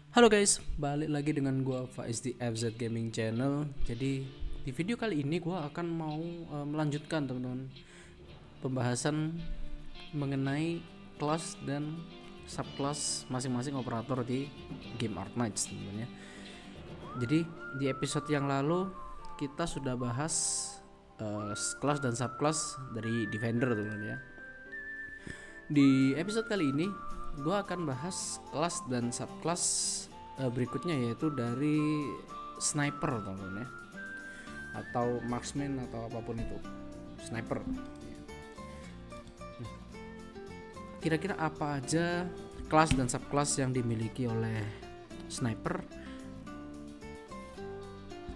Halo guys, balik lagi dengan gua Faiz di FZ Gaming Channel. Jadi di video kali ini gua akan mau melanjutkan teman-teman pembahasan mengenai kelas dan subclass masing-masing operator di game Arknights teman-teman ya. Jadi di episode yang lalu kita sudah bahas kelas dan subclass dari Defender teman-teman ya. Di episode kali ini gue akan bahas kelas dan subclass berikutnya, yaitu dari sniper teman-teman ya, atau marksman atau apapun itu, sniper. Kira-kira apa aja kelas dan subclass yang dimiliki oleh sniper?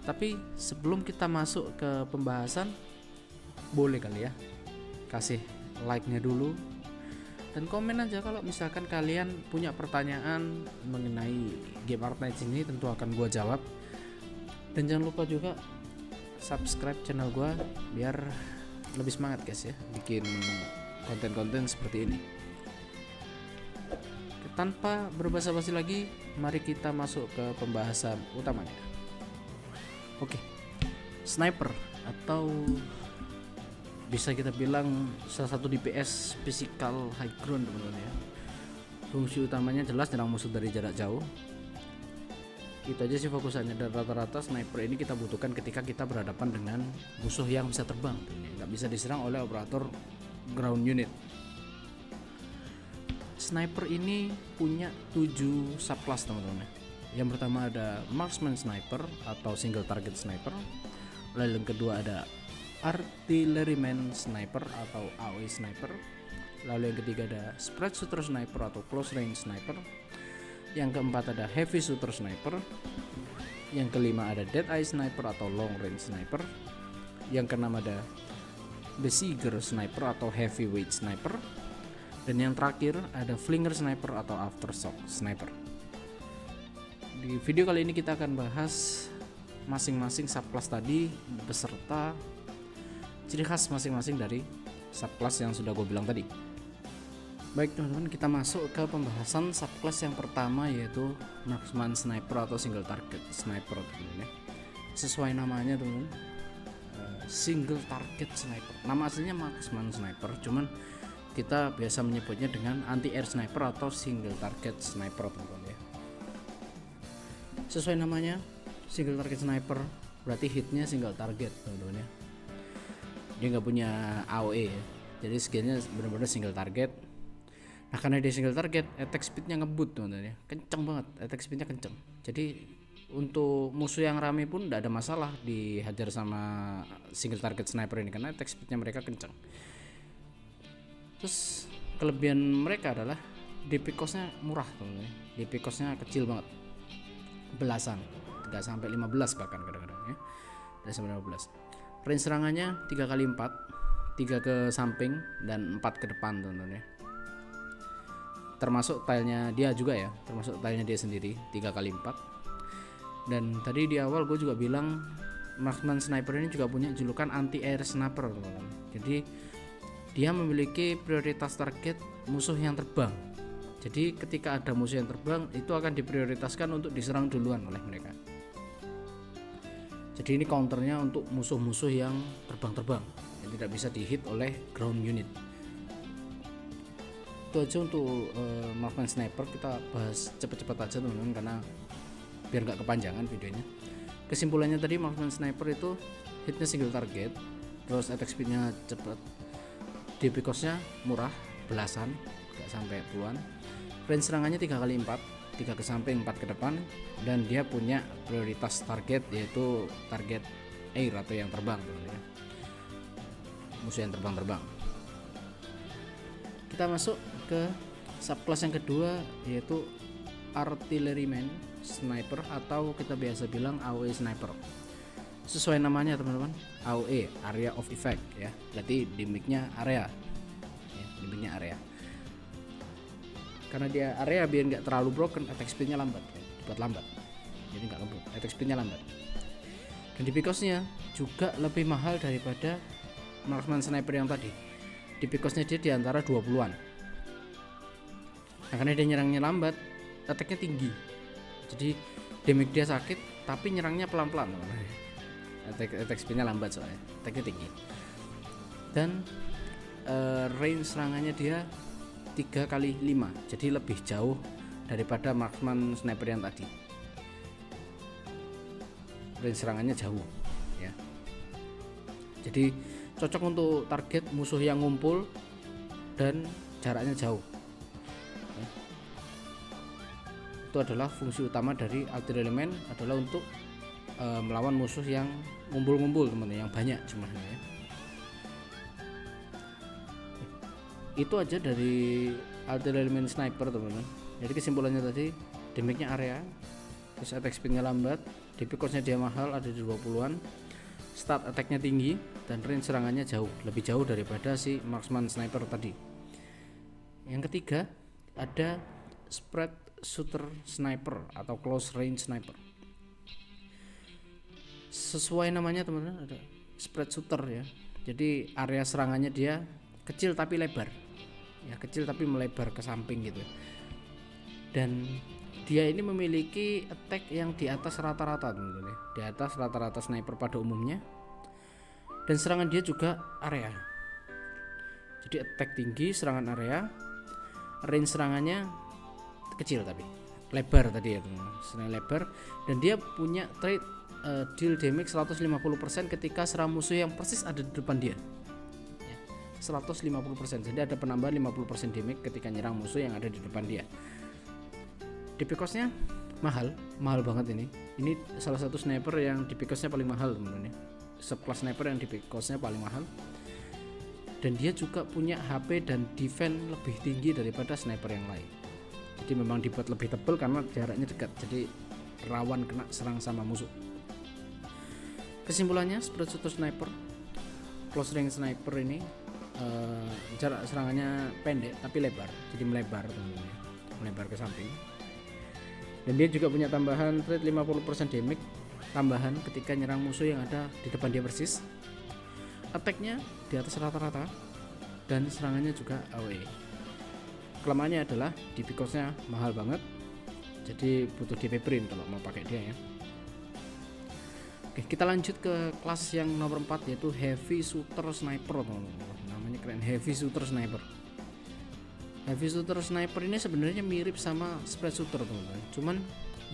Tapi sebelum kita masuk ke pembahasan, boleh kali ya kasih like-nya dulu dan komen aja kalau misalkan kalian punya pertanyaan mengenai game Arknights ini, tentu akan gue jawab. Dan jangan lupa juga subscribe channel gue biar lebih semangat guys ya bikin konten-konten seperti ini. Tanpa berbasa-basi lagi, mari kita masuk ke pembahasan utamanya. Oke, sniper atau bisa kita bilang salah satu DPS physical high ground teman-teman ya. Fungsi utamanya jelas nyerang musuh dari jarak jauh. Itu aja sih fokusannya, dan rata-rata sniper ini kita butuhkan ketika kita berhadapan dengan musuh yang bisa terbang, nggak bisa diserang oleh operator ground unit. Sniper ini punya 7 subclass teman-teman. Yang pertama ada marksman sniper atau single target sniper. Lalu yang kedua ada artilleryman sniper atau AoE sniper. Lalu yang ketiga ada spread shooter sniper atau close range sniper. Yang keempat ada heavy shooter sniper. Yang kelima ada dead eye sniper atau long range sniper. Yang keenam ada besieger sniper atau heavyweight sniper. Dan yang terakhir ada flinger sniper atau aftershock sniper. Di video kali ini kita akan bahas masing-masing subclass tadi beserta ciri khas masing-masing dari subclass yang sudah gue bilang tadi. Baik teman-teman, kita masuk ke pembahasan subclass yang pertama, yaitu marksman sniper atau single target sniper teman-teman ya. Sesuai namanya teman-teman, single target sniper. Nama aslinya marksman sniper, cuman kita biasa menyebutnya dengan anti air sniper atau single target sniper teman-teman ya. Sesuai namanya single target sniper, berarti hitnya single target teman-teman ya. Dia nggak punya AoE ya, jadi skillnya benar-benar single target. Nah karena dia single target, attack speednya ngebut teman-teman ya, kenceng banget, attack speednya kenceng. Jadi untuk musuh yang rame pun tidak ada masalah dihajar sama single target sniper ini karena attack speednya mereka kenceng. Terus kelebihan mereka adalah DP cost-nya murah teman-teman ya. DP cost-nya kecil banget, belasan, nggak sampai 15 bahkan kadang-kadang ya, dari sampai 15. Range serangannya 3x4, 3 ke samping dan 4 ke depan teman-teman ya. Termasuk tilenya dia juga ya, termasuk tilenya dia sendiri 3x4. Dan tadi di awal gue juga bilang marksman sniper ini juga punya julukan anti air sniper teman-teman. Jadi dia memiliki prioritas target musuh yang terbang. Jadi ketika ada musuh yang terbang, itu akan diprioritaskan untuk diserang duluan oleh mereka. Jadi ini counternya untuk musuh-musuh yang terbang-terbang yang tidak bisa dihit oleh ground unit. Itu aja untuk marksman sniper. Kita bahas cepat-cepat aja teman-teman karena biar nggak kepanjangan videonya. Kesimpulannya tadi, marksman sniper itu hitnya single target, terus attack speednya cepat, DP cost-nya murah, belasan, nggak sampai puluhan. Range serangannya 3x4, 3 ke samping 4 ke depan, dan dia punya prioritas target yaitu target air atau yang terbang ya. Musuh yang terbang-terbang. Kita masuk ke subclass yang kedua, yaitu artilleryman sniper atau kita biasa bilang AoE sniper. Sesuai namanya teman-teman, AoE, area of effect ya. Berarti dimiknya area ya, dimiknya area. Karena dia area biar nggak terlalu broken, attack speednya lambat, dibuat lambat, jadi nggak ngebut, attack speednya lambat. Dan DP cost-nya juga lebih mahal daripada marksman sniper yang tadi. DP cost-nya dia di antara 20-an. Nah karena dia nyerangnya lambat, attack-nya tinggi, Jadi damage dia sakit tapi nyerangnya pelan-pelan. Attack speednya lambat soalnya, attacknya tinggi. Dan range serangannya dia 3x5, jadi lebih jauh daripada marksman sniper yang tadi. Range serangannya jauh ya. Jadi cocok untuk target musuh yang ngumpul dan jaraknya jauh. Itu adalah fungsi utama dari artilleryman, adalah untuk melawan musuh yang ngumpul-ngumpul teman-teman, yang banyak jumlahnya ya. Itu aja dari artilleryman sniper teman-teman. Jadi kesimpulannya tadi, damage-nya area, terus attack speed-nya lambat, DP cost-nya dia mahal, ada di 20-an, start attack-nya tinggi, dan range serangannya jauh, lebih jauh daripada si marksman sniper tadi. Yang ketiga ada spread shooter sniper atau close range sniper. Sesuai namanya teman-teman, ada spread shooter ya. Jadi area serangannya dia kecil tapi lebar. Ya, kecil tapi melebar ke samping gitu. Dan dia ini memiliki attack yang di atas rata-rata teman-teman ya. Di atas rata-rata sniper pada umumnya. Dan serangan dia juga area. Jadi attack tinggi, serangan area. Range serangannya kecil tapi lebar tadi ya teman-teman. Serang lebar, dan dia punya trait deal damage 150% ketika serang musuh yang persis ada di depan dia. 150%, jadi ada penambahan 50% damage ketika nyerang musuh yang ada di depan dia. DP cost-nya mahal banget ini. Ini salah satu sniper yang DP cost-nya paling mahal teman-teman ya. Subclass sniper yang DP cost-nya paling mahal. Dan dia juga punya HP dan defense lebih tinggi daripada sniper yang lain. Jadi memang dibuat lebih tebal karena jaraknya dekat, jadi rawan kena serang sama musuh. Kesimpulannya, spread shooter sniper, close range sniper ini jarak serangannya pendek tapi lebar, jadi melebar teman-teman, melebar ke samping. Dan dia juga punya tambahan trait 50% damage tambahan ketika nyerang musuh yang ada di depan dia persis. Attack-nya di atas rata-rata dan serangannya juga AOE. Kelemahannya adalah DP cost-nya mahal banget, jadi butuh DP print kalau mau pakai dia ya. Oke, kita lanjut ke kelas yang nomor 4, yaitu heavy shooter sniper teman-teman. Namanya keren, heavy shooter sniper. Heavy shooter sniper ini sebenarnya mirip sama spread shooter teman-teman, cuman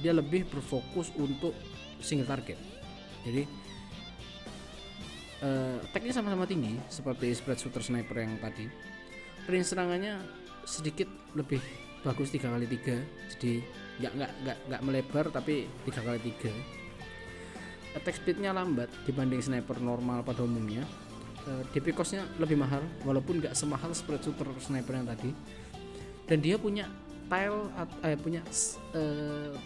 dia lebih berfokus untuk single target. Jadi attack-nya sama-sama tinggi seperti spread shooter sniper yang tadi. Range serangannya sedikit lebih bagus 3x3, jadi nggak melebar tapi 3x3. Attack speednya lambat dibanding sniper normal pada umumnya. DP cost-nya lebih mahal walaupun nggak semahal spread shooter sniper yang tadi. Dan dia punya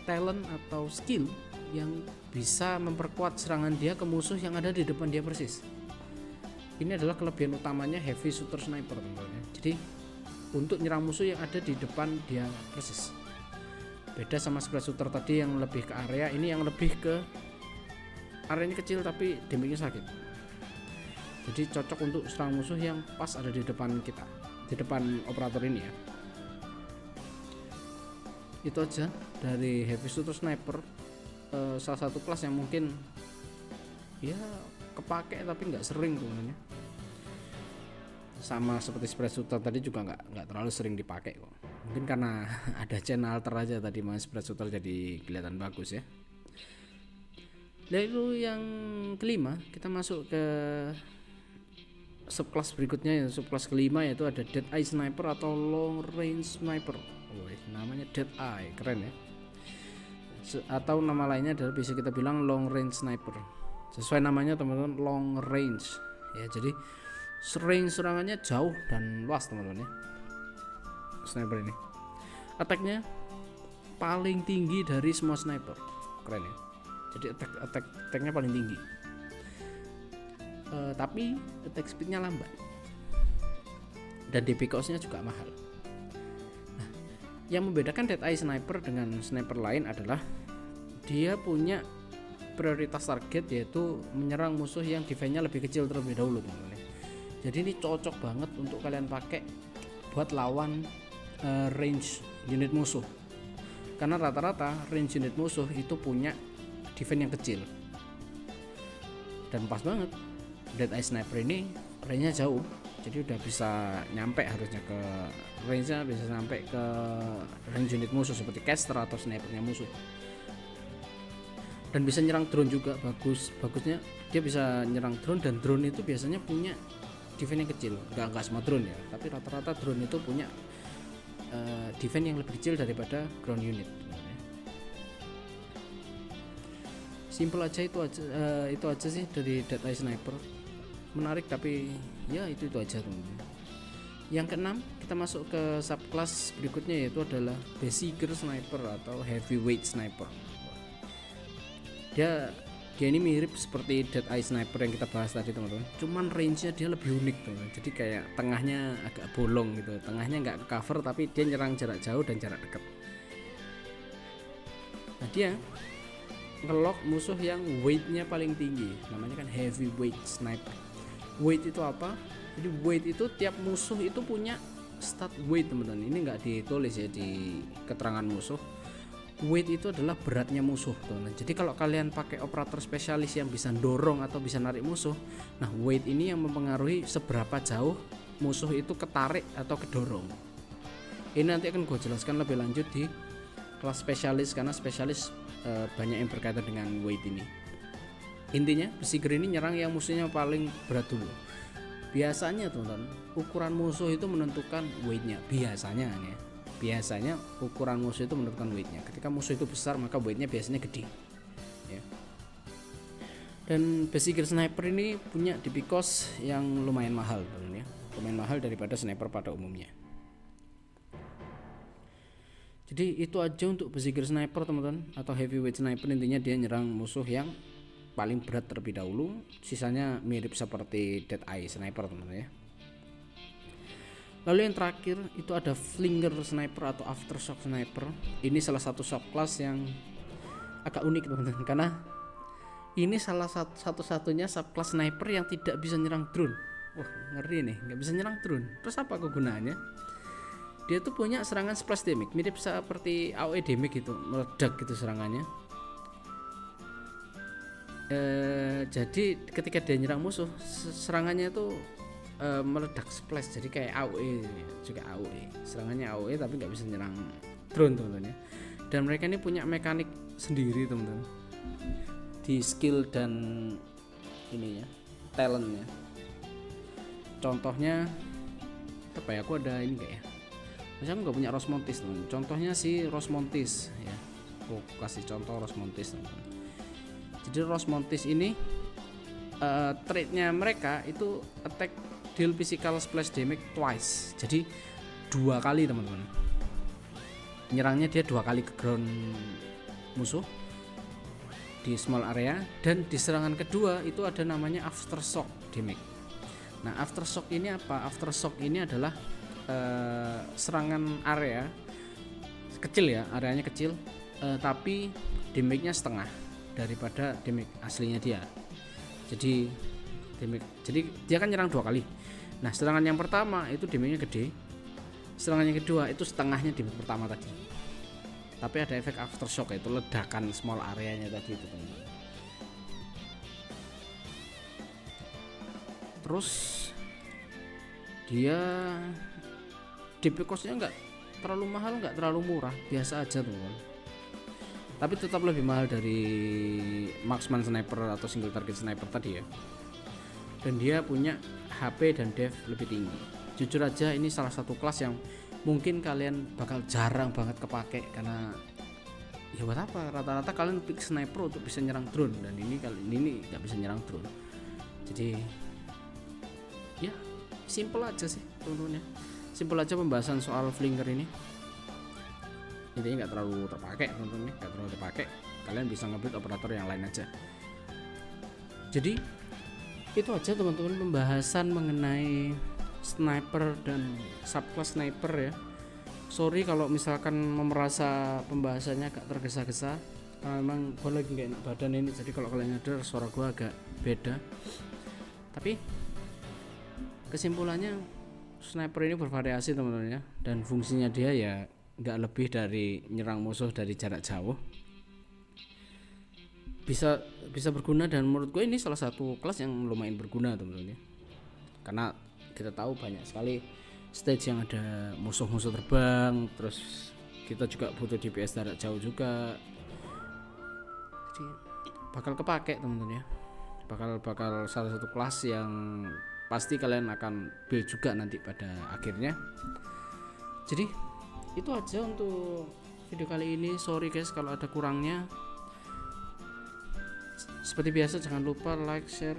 talent atau skill yang bisa memperkuat serangan dia ke musuh yang ada di depan dia persis. Ini adalah kelebihan utamanya heavy shooter sniper teman-teman. Jadi untuk nyerang musuh yang ada di depan dia persis. Beda sama spread shooter tadi yang lebih ke area, ini yang lebih ke areanya kecil tapi damage-nya sakit. Jadi cocok untuk serang musuh yang pas ada di depan kita, di depan operator ini ya. Itu aja dari heavy shooter sniper, salah satu kelas yang mungkin ya kepake tapi nggak sering teman-teman. Sama seperti spread shooter tadi juga nggak terlalu sering dipakai kok. Mungkin karena ada channel alter aja tadi main spread shooter jadi kelihatan bagus ya. Lalu yang kelima kita masuk ke subclass berikutnya, yang subclass kelima, yaitu ada Dead Eye Sniper atau Long Range Sniper. Namanya Dead Eye, keren ya. Atau nama lainnya adalah bisa kita bilang Long Range Sniper. Sesuai namanya teman-teman, long range ya, jadi range serangannya jauh dan luas teman-teman ya. Sniper ini attack-nya paling tinggi dari semua sniper, keren ya. Jadi attack-nya paling tinggi, tapi attack speednya lambat dan DP cost-nya juga mahal. Nah, yang membedakan Dead Eye Sniper dengan sniper lain adalah dia punya prioritas target, yaitu menyerang musuh yang defense-nya lebih kecil terlebih dahulu teman-teman. Jadi ini cocok banget untuk kalian pakai buat lawan range unit musuh. karena rata-rata range unit musuh itu punya defense yang kecil. Dan pas banget Dead Eye Sniper ini range-nya jauh, jadi udah bisa nyampe, harusnya ke range-nya bisa sampai ke range unit musuh seperti caster atau snipernya musuh. Dan bisa nyerang drone juga. Bagusnya dia bisa nyerang drone, dan drone itu biasanya punya defense yang kecil. Enggak semua drone ya, tapi rata-rata drone itu punya defense yang lebih kecil daripada ground unit. Simple aja, itu aja sih dari Dead Eye Sniper. Menarik tapi ya itu aja teman-teman. Yang keenam kita masuk ke subclass berikutnya, yaitu adalah Berserker Sniper atau Heavyweight Sniper. Dia ini mirip seperti Dead Eye Sniper yang kita bahas tadi teman-teman, cuman range-nya dia lebih unik teman-teman. Jadi kayak tengahnya agak bolong gitu, tengahnya nggak ke cover tapi dia nyerang jarak jauh dan jarak dekat. Nah, dia ngelock musuh yang weight-nya paling tinggi, namanya kan Heavyweight Sniper. Weight itu apa? Jadi weight itu tiap musuh itu punya stat weight teman-teman. Ini nggak ditulis ya di keterangan musuh. Weight itu adalah beratnya musuh teman-teman. Jadi kalau kalian pakai operator spesialis yang bisa dorong atau bisa narik musuh, nah weight ini yang mempengaruhi seberapa jauh musuh itu ketarik atau kedorong. Ini nanti akan gue jelaskan lebih lanjut di kelas spesialis, karena spesialis banyak yang berkaitan dengan weight ini. Intinya Berserker ini nyerang yang musuhnya paling berat dulu. Biasanya teman-teman, ukuran musuh itu menentukan weightnya. Biasanya ukuran musuh itu menentukan weightnya. Ketika musuh itu besar maka weightnya biasanya gede ya. Dan Berserker Sniper ini punya DP cost yang lumayan mahal teman-teman ya, lumayan mahal daripada sniper pada umumnya. Jadi itu aja untuk Berserker Sniper teman-teman, atau Heavyweight Sniper. Intinya dia nyerang musuh yang paling berat terlebih dahulu, sisanya mirip seperti Dead Eye Sniper teman-teman ya. Lalu yang terakhir itu ada Flinger Sniper atau Aftershock Sniper. Ini salah satu subclass yang agak unik teman-teman, karena ini salah satu-satunya subclass sniper yang tidak bisa nyerang drone. Wah ngeri nih, nggak bisa nyerang drone. Terus apa kegunaannya? Dia tuh punya serangan splash damage, mirip seperti AoE damage gitu, meledak gitu serangannya. Jadi ketika dia nyerang musuh, serangannya tuh meledak splash, jadi kayak AoE juga AoE, serangannya AoE tapi nggak bisa nyerang drone teman-teman ya. Dan mereka ini punya mekanik sendiri teman-teman di skill dan ini ya, talentnya. Contohnya apa ya, aku ada ini enggak ya, misalnya aku nggak punya Rosmontis teman. Contohnya si Rosmontis ya, aku kasih contoh Rosmontis teman-teman. Jadi Rosmontis ini trait-nya mereka itu attack deal physical splash damage twice. Jadi 2 kali teman-teman. Nyerangnya dia 2 kali ke ground musuh di small area, dan di serangan kedua itu ada namanya Aftershock damage. Nah, Aftershock ini apa? Aftershock ini adalah serangan area kecil ya, areanya kecil, tapi damage-nya setengah daripada damage aslinya dia. Jadi dia kan nyerang 2 kali. Nah, serangan yang pertama itu damage-nya gede. Serangan yang kedua itu setengahnya damage pertama tadi. Tapi ada efek aftershock, yaitu ledakan small areanya tadi itu teman-teman. Terus dia DP cost-nya nggak terlalu mahal, nggak terlalu murah, biasa aja teman-teman. Tapi tetap lebih mahal dari marksman sniper atau single target sniper tadi ya. Dan dia punya HP dan dev lebih tinggi. Jujur aja ini salah satu kelas yang mungkin kalian bakal jarang banget kepake, karena ya buat apa, rata-rata kalian pick sniper untuk bisa nyerang drone, dan ini kali ini nggak bisa nyerang drone. Jadi ya simple aja sih teman-teman ya. Simple aja pembahasan soal Flinger ini. Intinya nggak terlalu terpakai teman-teman, nggak terlalu terpakai. Kalian bisa nge-build operator yang lain aja. Jadi itu aja teman-teman pembahasan mengenai sniper dan subclass sniper ya. Sorry kalau misalkan merasa pembahasannya agak tergesa-gesa, karena memang gue lagi gak enak badan ini, jadi kalau kalian nyadar suara gue agak beda. Tapi kesimpulannya sniper ini bervariasi teman-teman ya, dan fungsinya dia ya nggak lebih dari nyerang musuh dari jarak jauh, bisa berguna. Dan menurut gue ini salah satu kelas yang lumayan berguna teman-teman ya, karena kita tahu banyak sekali stage yang ada musuh-musuh terbang, terus kita juga butuh DPS jarak jauh juga, jadi bakal kepake teman-teman ya, bakal salah satu kelas yang pasti kalian akan build juga nanti pada akhirnya. Jadi itu aja untuk video kali ini. Sorry guys kalau ada kurangnya. Seperti biasa jangan lupa like, share,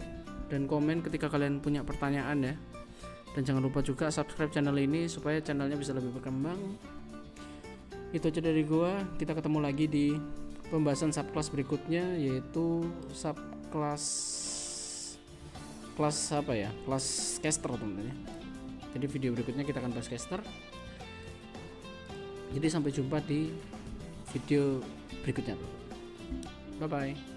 dan komen ketika kalian punya pertanyaan ya. Dan jangan lupa juga subscribe channel ini supaya channelnya bisa lebih berkembang. Itu aja dari gua. Kita ketemu lagi di pembahasan subclass berikutnya, yaitu subclass apa ya? Kelas caster teman-teman ya. Jadi video berikutnya kita akan bahas caster. Jadi sampai jumpa di video berikutnya. Bye bye.